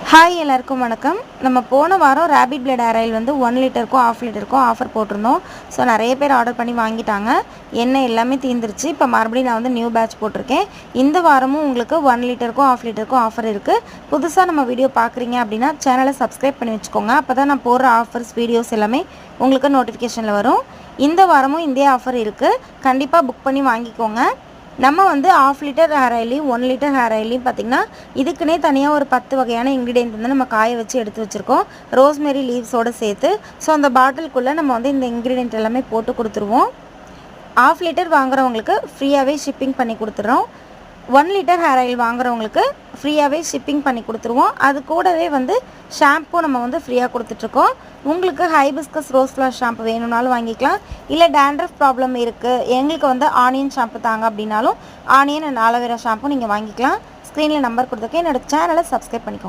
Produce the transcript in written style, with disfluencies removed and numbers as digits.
Hi எல்லாருக்கும் வணக்கம். நம்ம போன வாரம் ரேபிட் பிளட் ஹேர் ஆயில் வந்து 1 லிட்டருக்கும் 1/2 லிட்டருக்கும் ஆஃபர் போட்டிருந்தோம். ஸோ நிறைய பேர் ஆர்டர் பண்ணி வாங்கிட்டாங்க. எண்ணெய் எல்லாமே தீர்ந்துருச்சு. இப்போ மறுபடியும் நான் வந்து நியூ பேட்ச் போட்டிருக்கேன். இந்த வாரமும் உங்களுக்கு 1 லிட்டருக்கும் 1/2 லிட்டருக்கும் ஆஃபர் இருக்குது. புதுசாக நம்ம வீடியோ பார்க்குறீங்க அப்படின்னா சேனலை சப்ஸ்கிரைப் பண்ணி வச்சுக்கோங்க. அப்போ தான் நான் போடுற ஆஃபர்ஸ் வீடியோஸ் எல்லாமே உங்களுக்கு நோட்டிஃபிகேஷனில் வரும். இந்த வாரமும் இதே ஆஃபர் இருக்குது. கண்டிப்பாக புக் பண்ணி வாங்கிக்கோங்க. நம்ம வந்து 1/2 லிட்டர் ஹேர் ஆயிலையும் 1 லிட்டர் ஹேர் ஆயிலையும் பார்த்திங்கன்னா இதுக்குன்னே தனியாக ஒரு 10 வகையான இன்க்ரீடியன்ட் வந்து நம்ம காய வச்சு எடுத்து வச்சுருக்கோம், ரோஸ்மெரி லீவ்ஸோடு சேர்த்து. ஸோ அந்த பாட்டிலுக்குள்ளே நம்ம வந்து இந்த இன்க்ரீடியன்ட் எல்லாமே போட்டு கொடுத்துருவோம். 1/2 லிட்டர் வாங்குறவங்களுக்கு ஃப்ரீயாகவே ஷிப்பிங் பண்ணி கொடுத்துட்றோம். 1 லிட்டர் ஹேர் ஆயில் வாங்குறவங்களுக்கு ஃப்ரீயாகவே ஷிப்பிங் பண்ணி கொடுத்துருவோம். அது கூடவே வந்து ஷாம்பு நம்ம வந்து ஃப்ரீயாக கொடுத்துட்ருக்கோம். உங்களுக்கு ஹைபிஸ்கஸ் ரோஸ் ஃப்ளவர் ஷாம்பு வேணும்னாலும் வாங்கிக்கலாம். இல்லை டேண்ட்ரஃப் ப்ராப்ளம் இருக்குது, எங்களுக்கு வந்து ஆனியன் ஷாம்பு தாங்க அப்படின்னாலும் ஆனியன் அண்ட் ஆலோவேரா ஷாம்பு நீங்கள் வாங்கிக்கலாம். ஸ்க்ரீனில் நம்பர் கொடுத்துருக்கேன். என்னோடய சேனலை சப்ஸ்கிரைப் பண்ணிக்கோங்க.